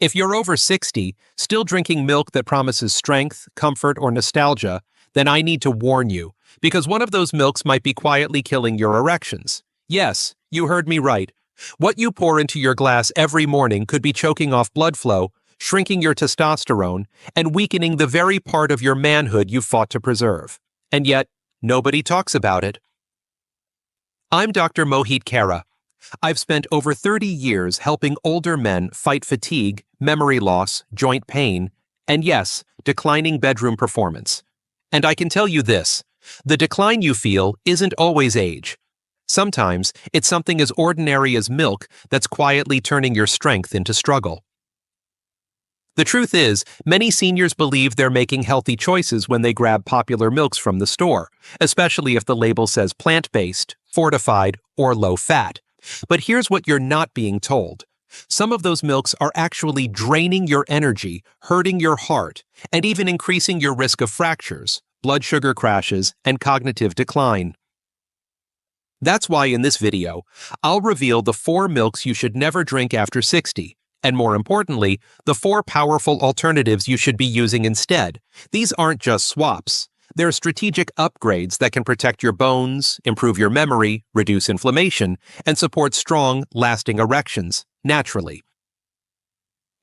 If you're over 60, still drinking milk that promises strength, comfort, or nostalgia, then I need to warn you, because one of those milks might be quietly killing your erections. Yes, you heard me right. What you pour into your glass every morning could be choking off blood flow, shrinking your testosterone, and weakening the very part of your manhood you fought to preserve. And yet, nobody talks about it. I'm Dr. Mohit Kara. I've spent over 30 years helping older men fight fatigue, memory loss, joint pain, and yes, declining bedroom performance. And I can tell you this, the decline you feel isn't always age. Sometimes it's something as ordinary as milk that's quietly turning your strength into struggle. The truth is, many seniors believe they're making healthy choices when they grab popular milks from the store, especially if the label says plant-based, fortified, or low-fat. But here's what you're not being told. Some of those milks are actually draining your energy, hurting your heart, and even increasing your risk of fractures, blood sugar crashes, and cognitive decline. That's why in this video, I'll reveal the 4 milks you should never drink after 60, and more importantly, the 4 powerful alternatives you should be using instead. These aren't just swaps. They're strategic upgrades that can protect your bones, improve your memory, reduce inflammation, and support strong, lasting erections, naturally.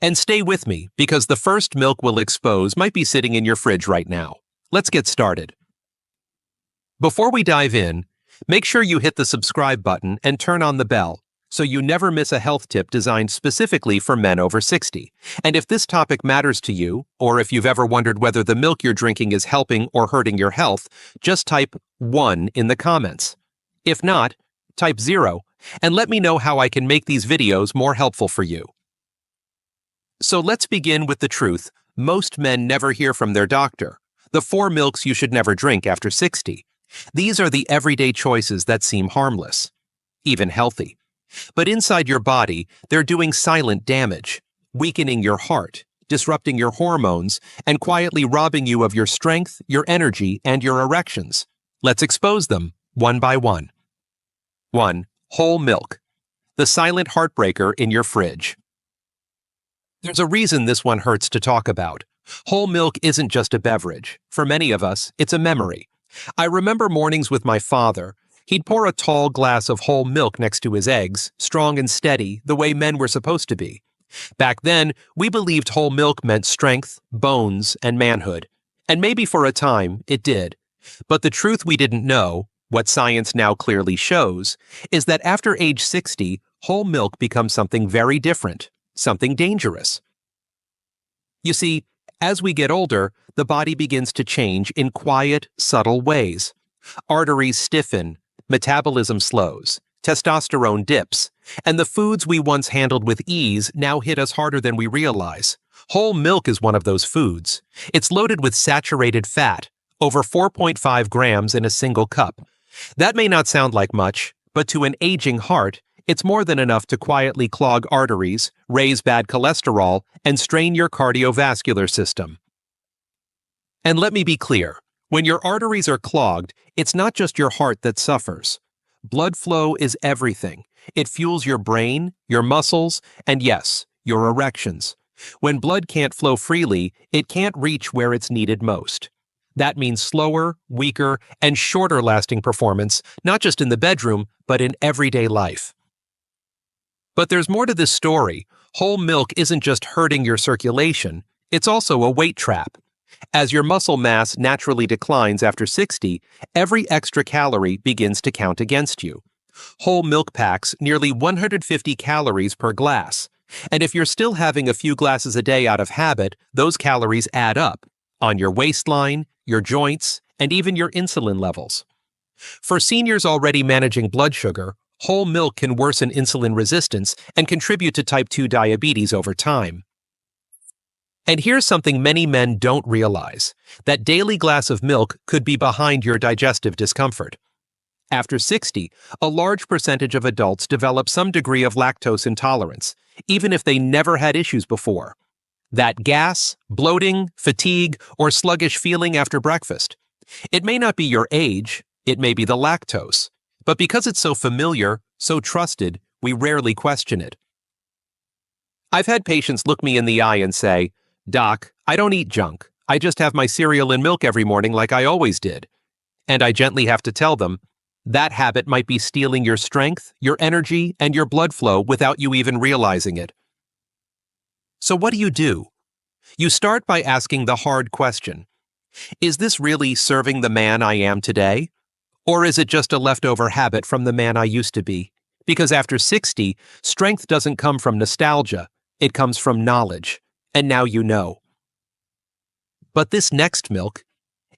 And stay with me, because the first milk we'll expose might be sitting in your fridge right now. Let's get started. Before we dive in, make sure you hit the subscribe button and turn on the bell, so you never miss a health tip designed specifically for men over 60. And if this topic matters to you, or if you've ever wondered whether the milk you're drinking is helping or hurting your health, just type 1 in the comments. If not, type 0, and let me know how I can make these videos more helpful for you. So let's begin with the truth most men never hear from their doctor. The 4 milks you should never drink after 60. These are the everyday choices that seem harmless, even healthy. But inside your body, they're doing silent damage, weakening your heart, disrupting your hormones, and quietly robbing you of your strength, your energy, and your erections. Let's expose them, one by one. 1. Whole milk. The silent heartbreaker in your fridge. There's a reason this one hurts to talk about. Whole milk isn't just a beverage. For many of us, it's a memory. I remember mornings with my father. He'd pour a tall glass of whole milk next to his eggs, strong and steady, the way men were supposed to be. Back then, we believed whole milk meant strength, bones, and manhood. And maybe for a time, it did. But the truth we didn't know, what science now clearly shows, is that after age 60, whole milk becomes something very different, something dangerous. You see, as we get older, the body begins to change in quiet, subtle ways. Arteries stiffen, metabolism slows, testosterone dips, and the foods we once handled with ease now hit us harder than we realize. Whole milk is one of those foods. It's loaded with saturated fat, over 4.5 grams in a single cup. That may not sound like much, but to an aging heart, it's more than enough to quietly clog arteries, raise bad cholesterol, and strain your cardiovascular system. And let me be clear. When your arteries are clogged, it's not just your heart that suffers. Blood flow is everything. It fuels your brain, your muscles, and yes, your erections. When blood can't flow freely, it can't reach where it's needed most. That means slower, weaker, and shorter lasting performance, not just in the bedroom, but in everyday life. But there's more to this story. Whole milk isn't just hurting your circulation, it's also a weight trap. As your muscle mass naturally declines after 60, every extra calorie begins to count against you. Whole milk packs nearly 150 calories per glass. And if you're still having a few glasses a day out of habit, those calories add up on your waistline, your joints, and even your insulin levels. For seniors already managing blood sugar, whole milk can worsen insulin resistance and contribute to type 2 diabetes over time. And here's something many men don't realize. That daily glass of milk could be behind your digestive discomfort. After 60, a large percentage of adults develop some degree of lactose intolerance, even if they never had issues before. That gas, bloating, fatigue, or sluggish feeling after breakfast. It may not be your age, it may be the lactose. But because it's so familiar, so trusted, we rarely question it. I've had patients look me in the eye and say, "Doc, I don't eat junk. I just have my cereal and milk every morning like I always did." And I gently have to tell them, that habit might be stealing your strength, your energy, and your blood flow without you even realizing it. So what do? You start by asking the hard question. Is this really serving the man I am today? Or is it just a leftover habit from the man I used to be? Because after 60, strength doesn't come from nostalgia, it comes from knowledge. And now you know. But this next milk,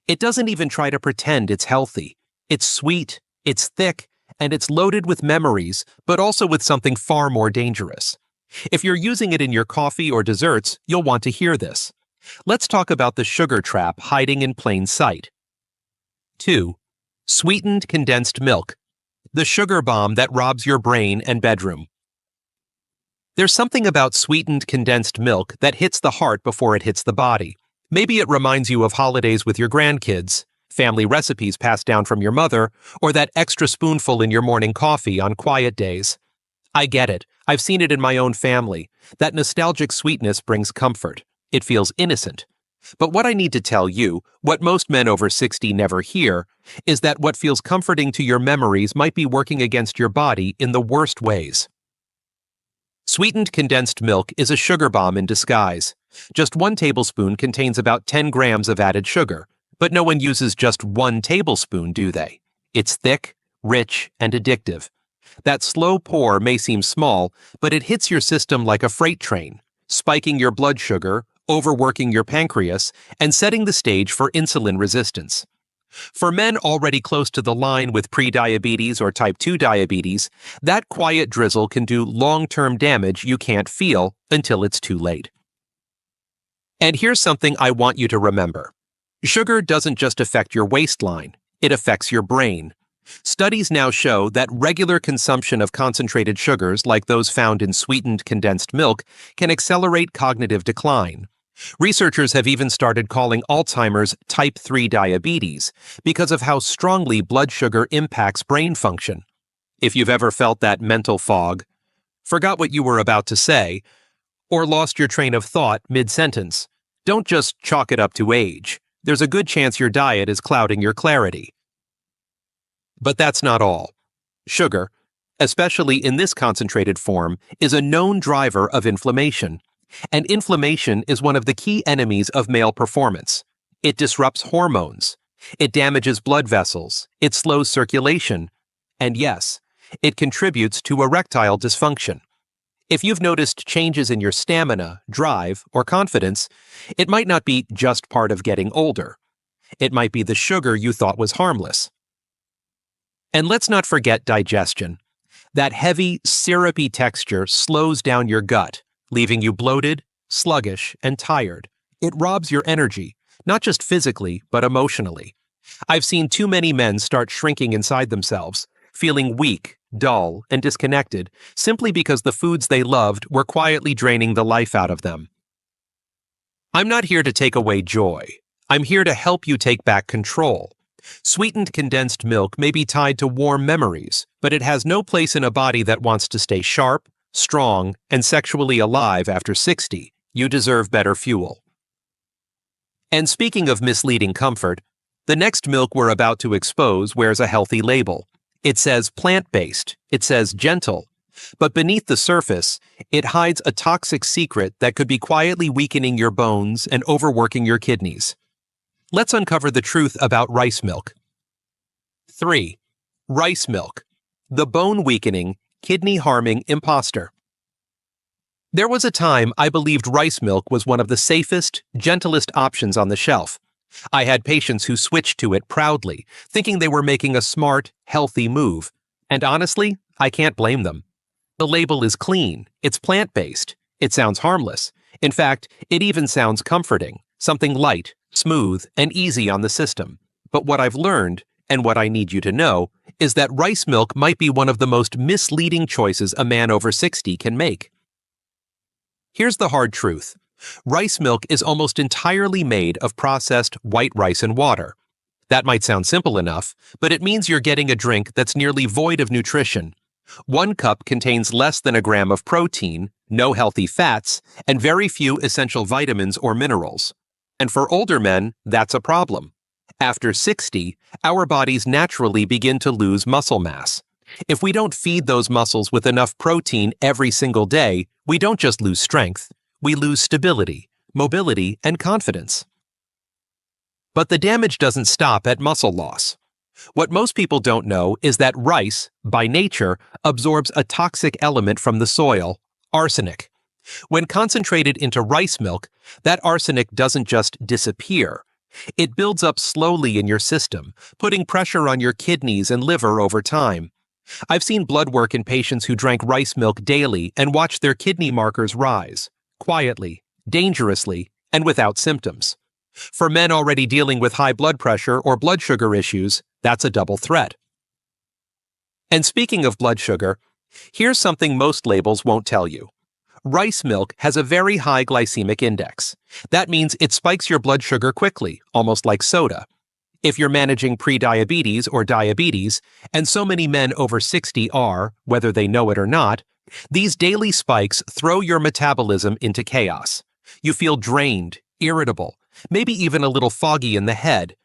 it doesn't even try to pretend it's healthy. It's sweet, it's thick, and it's loaded with memories, but also with something far more dangerous. If you're using it in your coffee or desserts, you'll want to hear this. Let's talk about the sugar trap hiding in plain sight. 2. Sweetened condensed milk. The sugar bomb that robs your brain and bedroom. There's something about sweetened condensed milk that hits the heart before it hits the body. Maybe it reminds you of holidays with your grandkids, family recipes passed down from your mother, or that extra spoonful in your morning coffee on quiet days. I get it. I've seen it in my own family. That nostalgic sweetness brings comfort. It feels innocent. But what I need to tell you, what most men over 60 never hear, is that what feels comforting to your memories might be working against your body in the worst ways. Sweetened condensed milk is a sugar bomb in disguise. Just 1 tablespoon contains about 10 grams of added sugar, but no one uses just 1 tablespoon, do they? It's thick, rich, and addictive. That slow pour may seem small, but it hits your system like a freight train, spiking your blood sugar, overworking your pancreas, and setting the stage for insulin resistance. For men already close to the line with prediabetes or type 2 diabetes, that quiet drizzle can do long-term damage you can't feel until it's too late. And here's something I want you to remember. Sugar doesn't just affect your waistline, it affects your brain. Studies now show that regular consumption of concentrated sugars like those found in sweetened condensed milk can accelerate cognitive decline. Researchers have even started calling Alzheimer's type 3 diabetes because of how strongly blood sugar impacts brain function. If you've ever felt that mental fog, forgot what you were about to say, or lost your train of thought mid-sentence, don't just chalk it up to age. There's a good chance your diet is clouding your clarity. But that's not all. Sugar, especially in this concentrated form, is a known driver of inflammation. And inflammation is one of the key enemies of male performance. It disrupts hormones. It damages blood vessels. It slows circulation. And yes, it contributes to erectile dysfunction. If you've noticed changes in your stamina, drive, or confidence, it might not be just part of getting older. It might be the sugar you thought was harmless. And let's not forget digestion. That heavy, syrupy texture slows down your gut, leaving you bloated, sluggish, and tired. It robs your energy, not just physically, but emotionally. I've seen too many men start shrinking inside themselves, feeling weak, dull, and disconnected, simply because the foods they loved were quietly draining the life out of them. I'm not here to take away joy. I'm here to help you take back control. Sweetened condensed milk may be tied to warm memories, but it has no place in a body that wants to stay sharp, strong, and sexually alive after 60. You deserve better fuel. And speaking of misleading comfort, the next milk we're about to expose wears a healthy label. It says plant-based, it says gentle, but beneath the surface, it hides a toxic secret that could be quietly weakening your bones and overworking your kidneys. Let's uncover the truth about rice milk. 3. Rice milk, the bone-weakening, kidney-harming imposter. There was a time I believed rice milk was one of the safest, gentlest options on the shelf. I had patients who switched to it proudly, thinking they were making a smart, healthy move. And honestly, I can't blame them. The label is clean, it's plant-based, it sounds harmless. In fact, it even sounds comforting, something light, smooth, and easy on the system. But what I've learned, and what I need you to know, is that rice milk might be one of the most misleading choices a man over 60 can make. Here's the hard truth. Rice milk is almost entirely made of processed white rice and water. That might sound simple enough, but it means you're getting a drink that's nearly void of nutrition. One cup contains less than a gram of protein, no healthy fats, and very few essential vitamins or minerals. And for older men, that's a problem. After 60, our bodies naturally begin to lose muscle mass. If we don't feed those muscles with enough protein every single day, we don't just lose strength, we lose stability, mobility, and confidence. But the damage doesn't stop at muscle loss. What most people don't know is that rice, by nature, absorbs a toxic element from the soil, arsenic. When concentrated into rice milk, that arsenic doesn't just disappear. It builds up slowly in your system, putting pressure on your kidneys and liver over time. I've seen blood work in patients who drank rice milk daily and watched their kidney markers rise, quietly, dangerously, and without symptoms. For men already dealing with high blood pressure or blood sugar issues, that's a double threat. And speaking of blood sugar, here's something most labels won't tell you. Rice milk has a very high glycemic index. That means it spikes your blood sugar quickly, almost like soda. If you're managing prediabetes or diabetes, and so many men over 60 are, whether they know it or not, these daily spikes throw your metabolism into chaos. You feel drained, irritable, maybe even a little foggy in the head.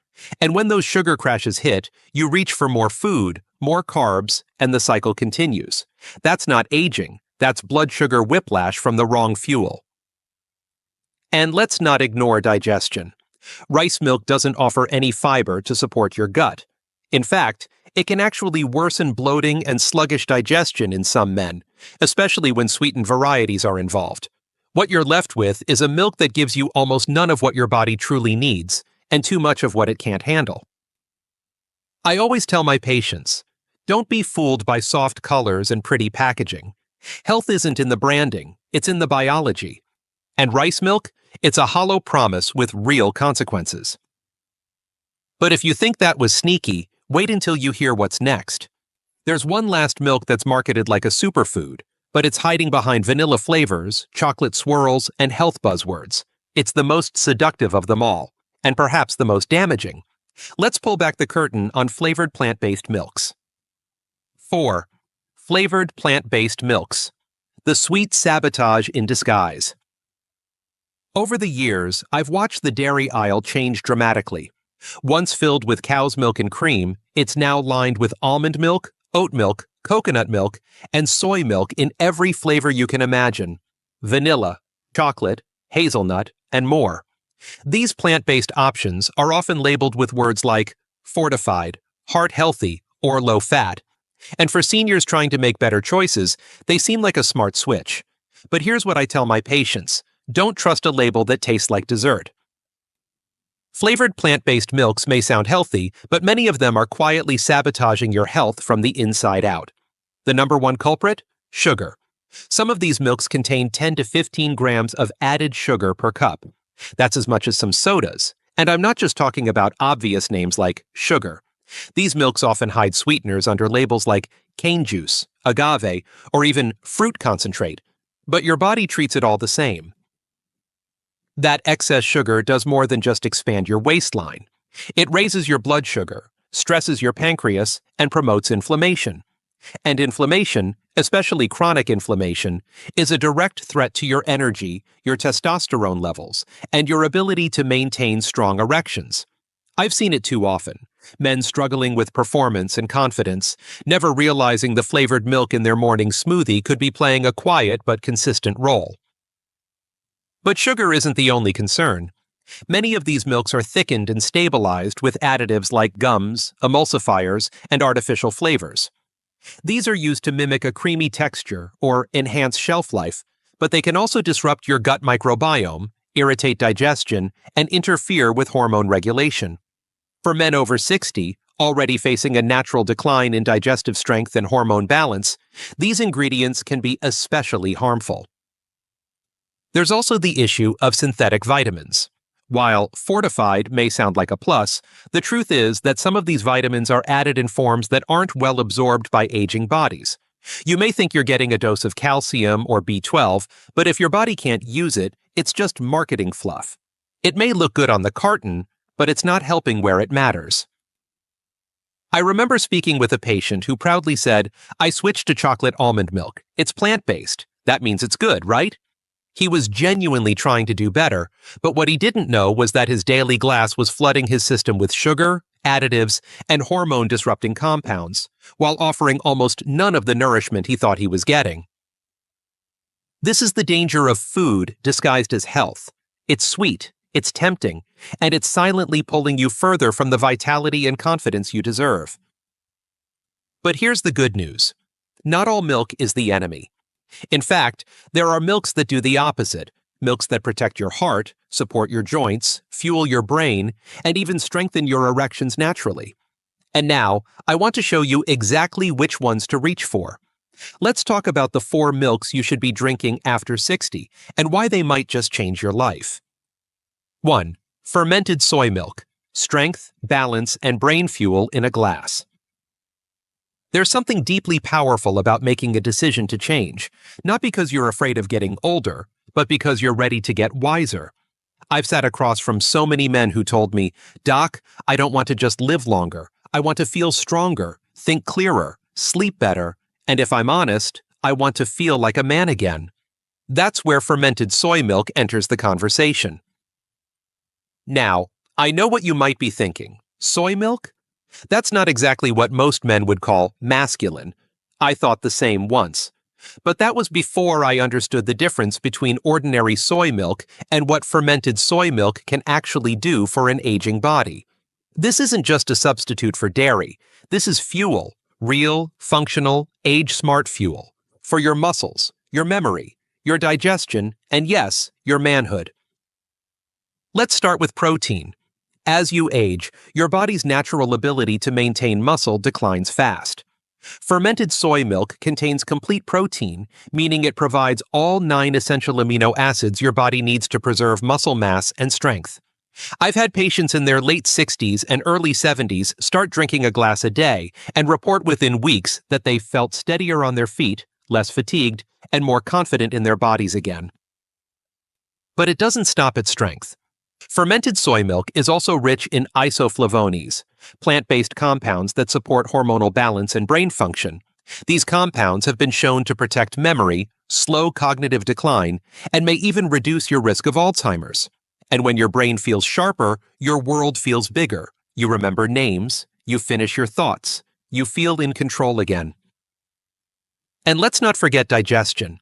And when those sugar crashes hit, you reach for more food, more carbs, and the cycle continues. That's not aging. That's blood sugar whiplash from the wrong fuel. And let's not ignore digestion. Rice milk doesn't offer any fiber to support your gut. In fact, it can actually worsen bloating and sluggish digestion in some men, especially when sweetened varieties are involved. What you're left with is a milk that gives you almost none of what your body truly needs, and too much of what it can't handle. I always tell my patients, don't be fooled by soft colors and pretty packaging. Health isn't in the branding, it's in the biology. And rice milk? It's a hollow promise with real consequences. But if you think that was sneaky, wait until you hear what's next. There's one last milk that's marketed like a superfood, but it's hiding behind vanilla flavors, chocolate swirls, and health buzzwords. It's the most seductive of them all, and perhaps the most damaging. Let's pull back the curtain on flavored plant-based milks. 4. Flavored plant-based milks. The sweet sabotage in disguise. Over the years, I've watched the dairy aisle change dramatically. Once filled with cow's milk and cream, it's now lined with almond milk, oat milk, coconut milk, and soy milk in every flavor you can imagine. Vanilla, chocolate, hazelnut, and more. These plant-based options are often labeled with words like fortified, heart-healthy, or low-fat. And for seniors trying to make better choices, they seem like a smart switch. But here's what I tell my patients. Don't trust a label that tastes like dessert. Flavored plant-based milks may sound healthy, but many of them are quietly sabotaging your health from the inside out. The number one culprit? Sugar. Some of these milks contain 10 to 15 grams of added sugar per cup. That's as much as some sodas. And I'm not just talking about obvious names like sugar. These milks often hide sweeteners under labels like cane juice, agave, or even fruit concentrate. But your body treats it all the same. That excess sugar does more than just expand your waistline. It raises your blood sugar, stresses your pancreas, and promotes inflammation. And inflammation, especially chronic inflammation, is a direct threat to your energy, your testosterone levels, and your ability to maintain strong erections. I've seen it too often. Men struggling with performance and confidence, never realizing the flavored milk in their morning smoothie could be playing a quiet but consistent role. But sugar isn't the only concern. Many of these milks are thickened and stabilized with additives like gums, emulsifiers, and artificial flavors. These are used to mimic a creamy texture or enhance shelf life, but they can also disrupt your gut microbiome, irritate digestion, and interfere with hormone regulation. For men over 60, already facing a natural decline in digestive strength and hormone balance, these ingredients can be especially harmful. There's also the issue of synthetic vitamins. While fortified may sound like a plus, the truth is that some of these vitamins are added in forms that aren't well absorbed by aging bodies. You may think you're getting a dose of calcium or B12, but if your body can't use it, it's just marketing fluff. It may look good on the carton, but it's not helping where it matters. I remember speaking with a patient who proudly said, "I switched to chocolate almond milk. It's plant-based. That means it's good, right?" He was genuinely trying to do better, but what he didn't know was that his daily glass was flooding his system with sugar, additives, and hormone-disrupting compounds, while offering almost none of the nourishment he thought he was getting. This is the danger of food disguised as health. It's sweet, it's tempting, and it's silently pulling you further from the vitality and confidence you deserve. But here's the good news. Not all milk is the enemy. In fact, there are milks that do the opposite, milks that protect your heart, support your joints, fuel your brain, and even strengthen your erections naturally. And now, I want to show you exactly which ones to reach for. Let's talk about the 4 milks you should be drinking after 60 and why they might just change your life. 1. Fermented soy milk. Strength, balance, and brain fuel in a glass. There's something deeply powerful about making a decision to change, not because you're afraid of getting older, but because you're ready to get wiser. I've sat across from so many men who told me, "Doc, I don't want to just live longer. I want to feel stronger, think clearer, sleep better, and if I'm honest, I want to feel like a man again." That's where fermented soy milk enters the conversation. Now, I know what you might be thinking. Soy milk? That's not exactly what most men would call masculine. I thought the same once. But that was before I understood the difference between ordinary soy milk and what fermented soy milk can actually do for an aging body. This isn't just a substitute for dairy. This is fuel, real, functional, age-smart fuel, for your muscles, your memory, your digestion, and yes, your manhood. Let's start with protein. As you age, your body's natural ability to maintain muscle declines fast. Fermented soy milk contains complete protein, meaning it provides all 9 essential amino acids your body needs to preserve muscle mass and strength. I've had patients in their late 60s and early 70s start drinking a glass a day and report within weeks that they felt steadier on their feet, less fatigued, and more confident in their bodies again. But it doesn't stop at strength. Fermented soy milk is also rich in isoflavones, plant-based compounds that support hormonal balance and brain function. These compounds have been shown to protect memory, slow cognitive decline, and may even reduce your risk of Alzheimer's. And when your brain feels sharper, your world feels bigger. You remember names, you finish your thoughts, you feel in control again. And let's not forget digestion.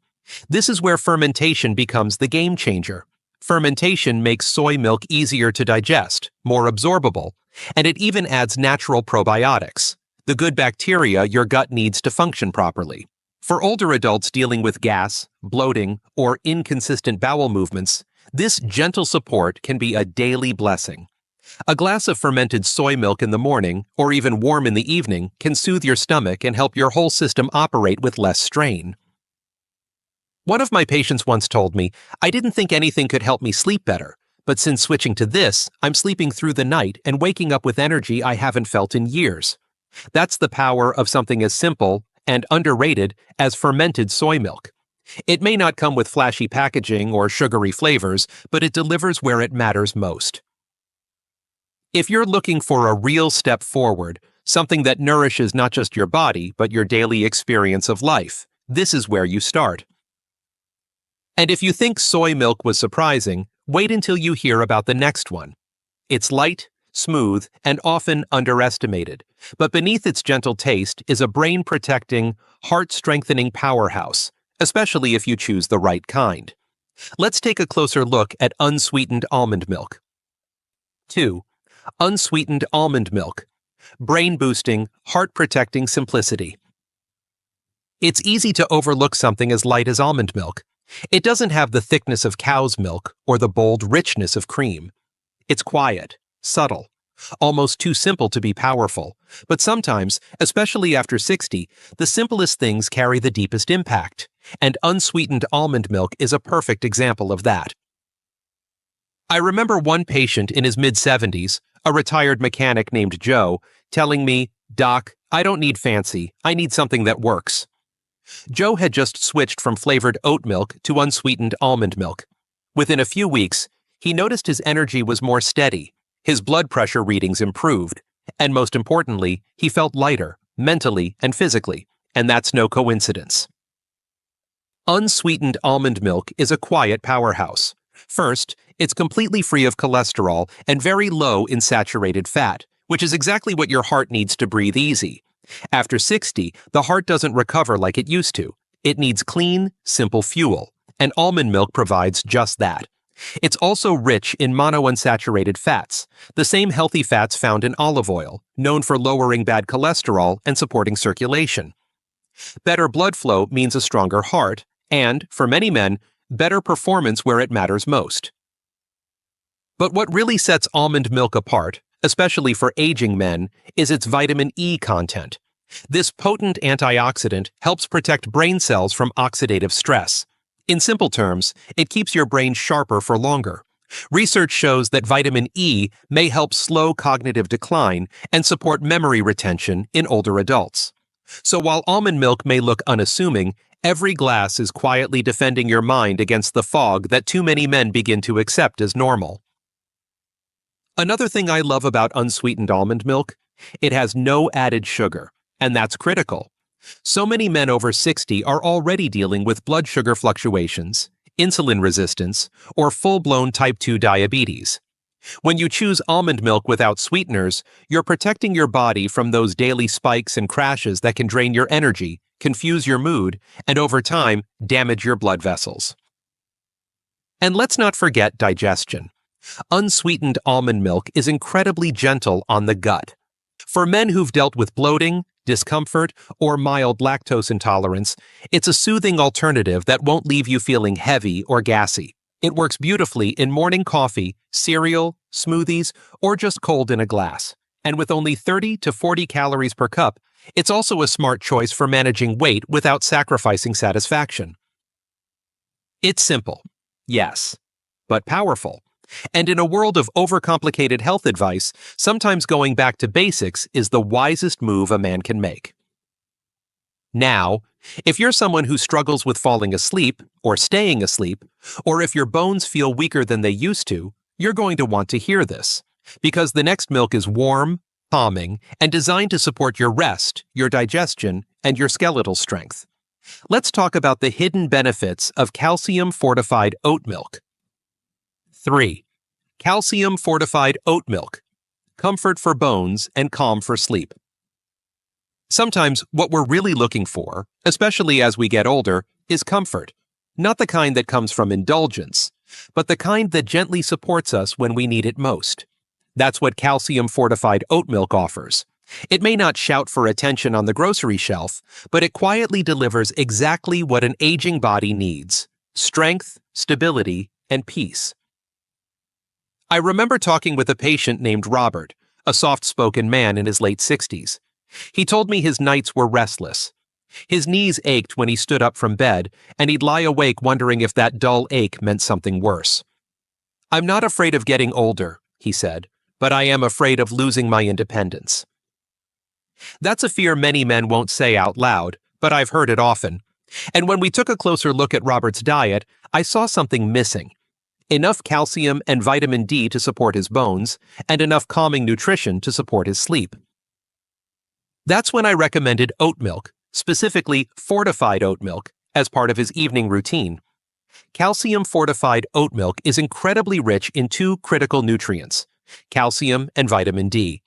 This is where fermentation becomes the game changer. Fermentation makes soy milk easier to digest, more absorbable, and it even adds natural probiotics, the good bacteria your gut needs to function properly. For older adults dealing with gas, bloating, or inconsistent bowel movements, this gentle support can be a daily blessing. A glass of fermented soy milk in the morning, or even warm in the evening, can soothe your stomach and help your whole system operate with less strain. One of my patients once told me, "I didn't think anything could help me sleep better, but since switching to this, I'm sleeping through the night and waking up with energy I haven't felt in years." That's the power of something as simple and underrated as fermented soy milk. It may not come with flashy packaging or sugary flavors, but it delivers where it matters most. If you're looking for a real step forward, something that nourishes not just your body, but your daily experience of life, this is where you start. And if you think soy milk was surprising, wait until you hear about the next one. It's light, smooth, and often underestimated, but beneath its gentle taste is a brain-protecting, heart-strengthening powerhouse, especially if you choose the right kind. Let's take a closer look at unsweetened almond milk. 2. Unsweetened almond milk. Brain-boosting, heart-protecting simplicity. It's easy to overlook something as light as almond milk. It doesn't have the thickness of cow's milk or the bold richness of cream. It's quiet, subtle, almost too simple to be powerful. But sometimes, especially after 60, the simplest things carry the deepest impact. And unsweetened almond milk is a perfect example of that. I remember one patient in his mid-70s, a retired mechanic named Joe, telling me, "Doc, I don't need fancy, I need something that works." Joe had just switched from flavored oat milk to unsweetened almond milk. Within a few weeks, he noticed his energy was more steady, his blood pressure readings improved, And most importantly, he felt lighter, mentally and physically, and that's no coincidence. Unsweetened almond milk is a quiet powerhouse. First, it's completely free of cholesterol and very low in saturated fat, which is exactly what your heart needs to breathe easy. After 60, the heart doesn't recover like it used to. It needs clean, simple fuel, and almond milk provides just that. It's also rich in monounsaturated fats, the same healthy fats found in olive oil, known for lowering bad cholesterol and supporting circulation. Better blood flow means a stronger heart, and, for many men, better performance where it matters most. But what really sets almond milk apart, especially for aging men, is its vitamin E content. This potent antioxidant helps protect brain cells from oxidative stress. In simple terms, it keeps your brain sharper for longer. Research shows that vitamin E may help slow cognitive decline and support memory retention in older adults. So while almond milk may look unassuming, every glass is quietly defending your mind against the fog that too many men begin to accept as normal. Another thing I love about unsweetened almond milk, it has no added sugar, and that's critical. So many men over 60 are already dealing with blood sugar fluctuations, insulin resistance, or full-blown type 2 diabetes. When you choose almond milk without sweeteners, you're protecting your body from those daily spikes and crashes that can drain your energy, confuse your mood, and over time, damage your blood vessels. And let's not forget digestion. Unsweetened almond milk is incredibly gentle on the gut. For men who've dealt with bloating, discomfort, or mild lactose intolerance, it's a soothing alternative that won't leave you feeling heavy or gassy. It works beautifully in morning coffee, cereal, smoothies, or just cold in a glass. And with only 30 to 40 calories per cup, it's also a smart choice for managing weight without sacrificing satisfaction. It's simple, yes, but powerful. And in a world of overcomplicated health advice, sometimes going back to basics is the wisest move a man can make. Now, if you're someone who struggles with falling asleep or staying asleep, or if your bones feel weaker than they used to, you're going to want to hear this, because the next milk is warm, calming, and designed to support your rest, your digestion, and your skeletal strength. Let's talk about the hidden benefits of calcium-fortified oat milk. 3. Calcium-fortified oat milk. Comfort for bones and calm for sleep. Sometimes what we're really looking for, especially as we get older, is comfort. Not the kind that comes from indulgence, but the kind that gently supports us when we need it most. That's what calcium-fortified oat milk offers. It may not shout for attention on the grocery shelf, but it quietly delivers exactly what an aging body needs: strength, stability, and peace. I remember talking with a patient named Robert, a soft-spoken man in his late 60s. He told me his nights were restless. His knees ached when he stood up from bed, and he'd lie awake wondering if that dull ache meant something worse. "I'm not afraid of getting older," he said, "but I am afraid of losing my independence." That's a fear many men won't say out loud, but I've heard it often. And when we took a closer look at Robert's diet, I saw something missing. Enough calcium and vitamin D to support his bones, and enough calming nutrition to support his sleep. That's when I recommended oat milk, specifically fortified oat milk, as part of his evening routine. Calcium-fortified oat milk is incredibly rich in two critical nutrients: calcium and vitamin D.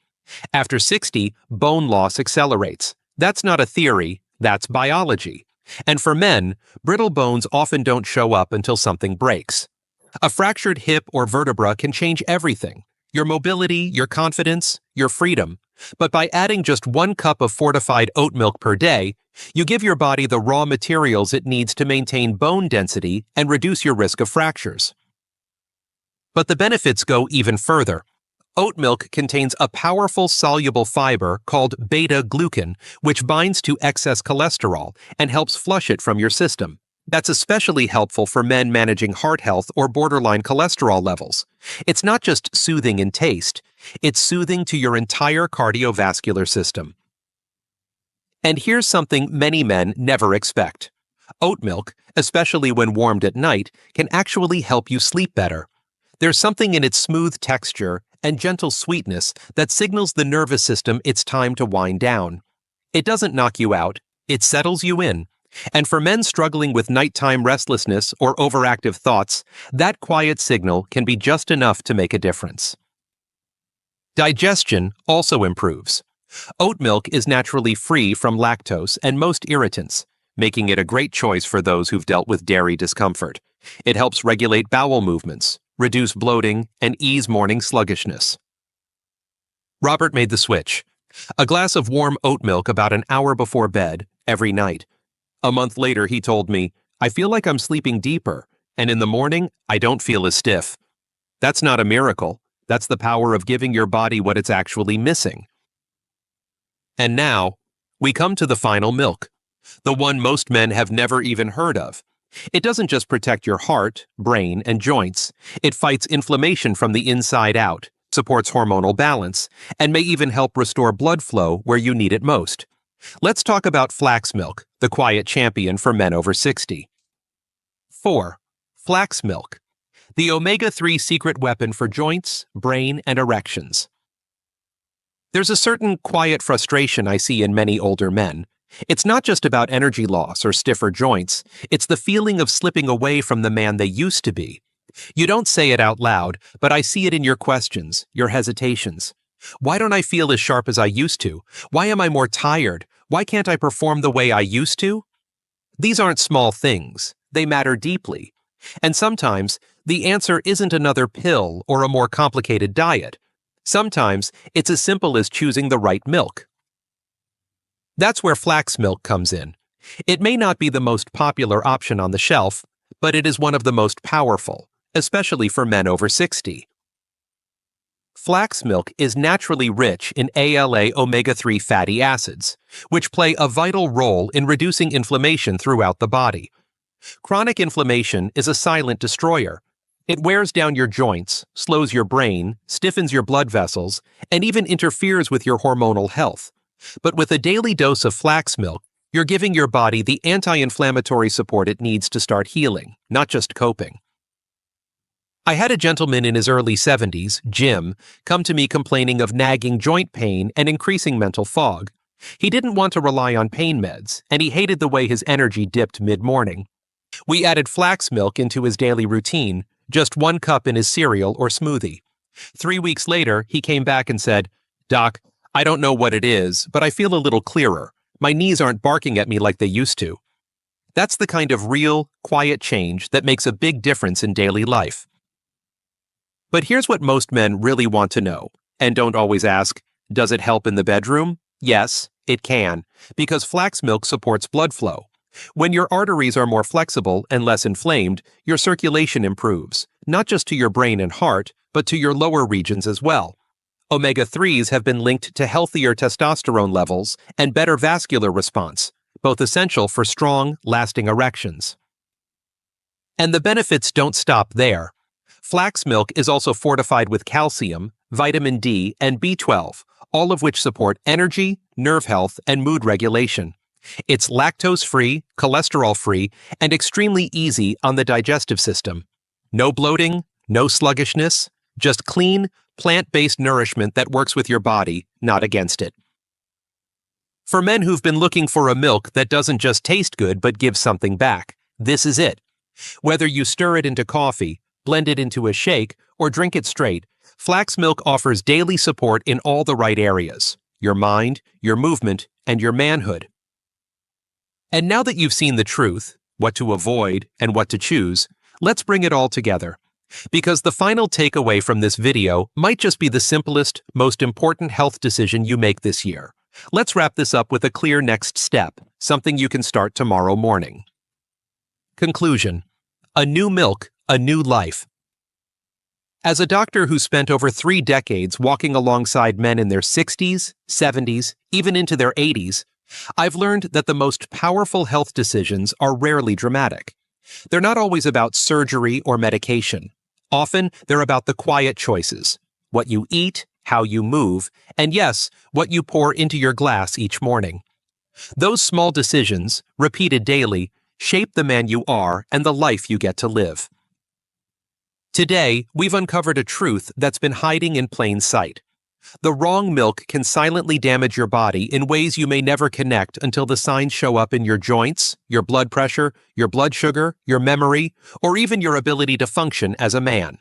After 60, bone loss accelerates. That's not a theory, that's biology. And for men, brittle bones often don't show up until something breaks. A fractured hip or vertebra can change everything: your mobility, your confidence, your freedom. But by adding just 1 cup of fortified oat milk per day, you give your body the raw materials it needs to maintain bone density and reduce your risk of fractures. But the benefits go even further. Oat milk contains a powerful soluble fiber called beta-glucan, which binds to excess cholesterol and helps flush it from your system. That's especially helpful for men managing heart health or borderline cholesterol levels. It's not just soothing in taste, it's soothing to your entire cardiovascular system. And here's something many men never expect. Oat milk, especially when warmed at night, can actually help you sleep better. There's something in its smooth texture and gentle sweetness that signals the nervous system it's time to wind down. It doesn't knock you out, it settles you in. And for men struggling with nighttime restlessness or overactive thoughts, that quiet signal can be just enough to make a difference. Digestion also improves. Oat milk is naturally free from lactose and most irritants, making it a great choice for those who've dealt with dairy discomfort. It helps regulate bowel movements, reduce bloating, and ease morning sluggishness. Robert made the switch. A glass of warm oat milk about an hour before bed, every night. A month later, he told me, "I feel like I'm sleeping deeper, and in the morning, I don't feel as stiff." That's not a miracle. That's the power of giving your body what it's actually missing. And now, we come to the final milk, the one most men have never even heard of. It doesn't just protect your heart, brain, and joints. It fights inflammation from the inside out, supports hormonal balance, and may even help restore blood flow where you need it most. Let's talk about flax milk, the quiet champion for men over 60. 4. Flax milk, the omega-3 secret weapon for joints, brain, and erections. There's a certain quiet frustration I see in many older men. It's not just about energy loss or stiffer joints, it's the feeling of slipping away from the man they used to be. You don't say it out loud, but I see it in your questions, your hesitations. Why don't I feel as sharp as I used to? Why am I more tired? Why can't I perform the way I used to? These aren't small things. They matter deeply. And sometimes, the answer isn't another pill or a more complicated diet. Sometimes, it's as simple as choosing the right milk. That's where flax milk comes in. It may not be the most popular option on the shelf, but it is one of the most powerful, especially for men over 60. Flax milk is naturally rich in ALA omega-3 fatty acids, which play a vital role in reducing inflammation throughout the body. Chronic inflammation is a silent destroyer. It wears down your joints, slows your brain, stiffens your blood vessels, and even interferes with your hormonal health. But with a daily dose of flax milk, you're giving your body the anti-inflammatory support it needs to start healing, not just coping. I had a gentleman in his early 70s, Jim, come to me complaining of nagging joint pain and increasing mental fog. He didn't want to rely on pain meds, and he hated the way his energy dipped mid-morning. We added flax milk into his daily routine, just 1 cup in his cereal or smoothie. 3 weeks later, he came back and said, "Doc, I don't know what it is, but I feel a little clearer. My knees aren't barking at me like they used to." That's the kind of real, quiet change that makes a big difference in daily life. But here's what most men really want to know, and don't always ask, does it help in the bedroom? Yes, it can, because flax milk supports blood flow. When your arteries are more flexible and less inflamed, your circulation improves, not just to your brain and heart, but to your lower regions as well. Omega-3s have been linked to healthier testosterone levels and better vascular response, both essential for strong, lasting erections. And the benefits don't stop there. Flax milk is also fortified with calcium, vitamin D, and B12, all of which support energy, nerve health, and mood regulation. It's lactose-free, cholesterol-free, and extremely easy on the digestive system. No bloating, no sluggishness, just clean, plant-based nourishment that works with your body, not against it. For men who've been looking for a milk that doesn't just taste good but gives something back, this is it. Whether you stir it into coffee, blend it into a shake, or drink it straight, flax milk offers daily support in all the right areas: your mind, your movement, and your manhood. And now that you've seen the truth, what to avoid and what to choose, let's bring it all together. Because the final takeaway from this video might just be the simplest, most important health decision you make this year. Let's wrap this up with a clear next step, something you can start tomorrow morning. Conclusion: a new milk, a new life. As a doctor who spent over 3 decades walking alongside men in their 60s, 70s, even into their 80s, I've learned that the most powerful health decisions are rarely dramatic. They're not always about surgery or medication. Often, they're about the quiet choices: what you eat, how you move, and yes, what you pour into your glass each morning. Those small decisions, repeated daily, shape the man you are and the life you get to live. Today, we've uncovered a truth that's been hiding in plain sight. The wrong milk can silently damage your body in ways you may never connect until the signs show up in your joints, your blood pressure, your blood sugar, your memory, or even your ability to function as a man.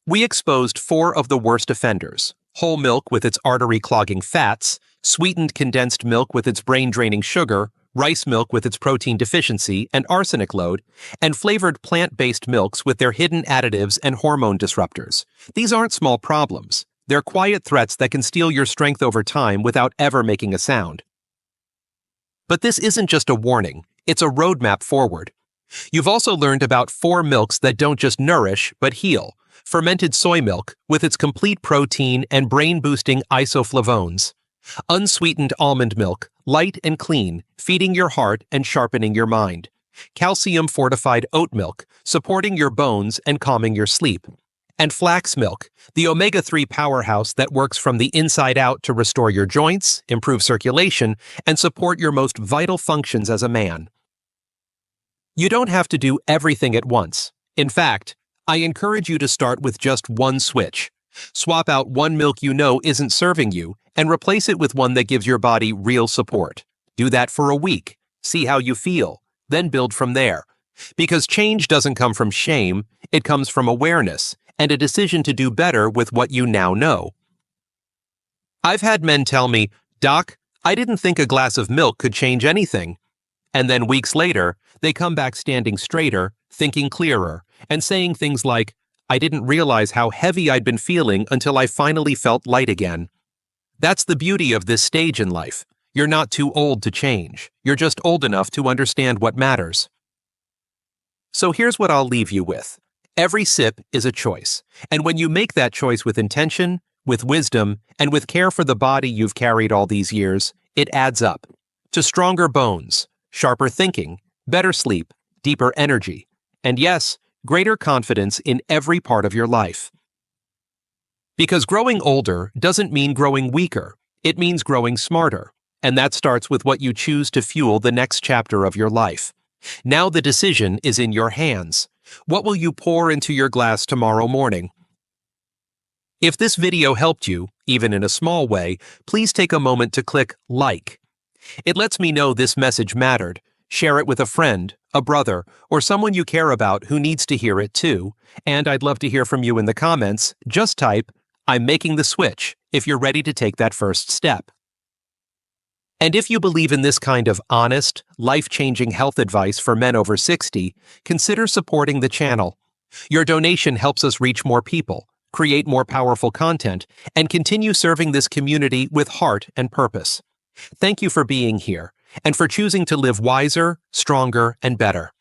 We exposed 4 of the worst offenders: whole milk with its artery-clogging fats, sweetened condensed milk with its brain-draining sugar, rice milk with its protein deficiency and arsenic load, and flavored plant-based milks with their hidden additives and hormone disruptors. These aren't small problems. They're quiet threats that can steal your strength over time without ever making a sound. But this isn't just a warning, it's a roadmap forward. You've also learned about 4 milks that don't just nourish, but heal. Fermented soy milk, with its complete protein and brain-boosting isoflavones. Unsweetened almond milk, light and clean, feeding your heart and sharpening your mind. Calcium-fortified oat milk, supporting your bones and calming your sleep. And flax milk, the omega-3 powerhouse that works from the inside out to restore your joints, improve circulation, and support your most vital functions as a man. You don't have to do everything at once. In fact, I encourage you to start with just one switch. Swap out one milk you know isn't serving you and replace it with one that gives your body real support. Do that for a week. See how you feel. Then build from there. Because change doesn't come from shame, it comes from awareness and a decision to do better with what you now know. I've had men tell me, "Doc, I didn't think a glass of milk could change anything." And then weeks later, they come back standing straighter, thinking clearer, and saying things like, "I didn't realize how heavy I'd been feeling until I finally felt light again." That's the beauty of this stage in life. You're not too old to change. You're just old enough to understand what matters. So here's what I'll leave you with. Every sip is a choice, and when you make that choice with intention, with wisdom, and with care for the body you've carried all these years, it adds up to stronger bones, sharper thinking, better sleep, deeper energy, and yes, greater confidence in every part of your life. Because growing older doesn't mean growing weaker, it means growing smarter, and that starts with what you choose to fuel the next chapter of your life. Now the decision is in your hands. What will you pour into your glass tomorrow morning? If this video helped you, even in a small way, please take a moment to click like. It lets me know this message mattered. Share it with a friend, a brother, or someone you care about who needs to hear it too. And I'd love to hear from you in the comments. Just type, "I'm making the switch," if you're ready to take that first step. And if you believe in this kind of honest, life-changing health advice for men over 60, consider supporting the channel. Your donation helps us reach more people, create more powerful content, and continue serving this community with heart and purpose. Thank you for being here, and for choosing to live wiser, stronger, and better.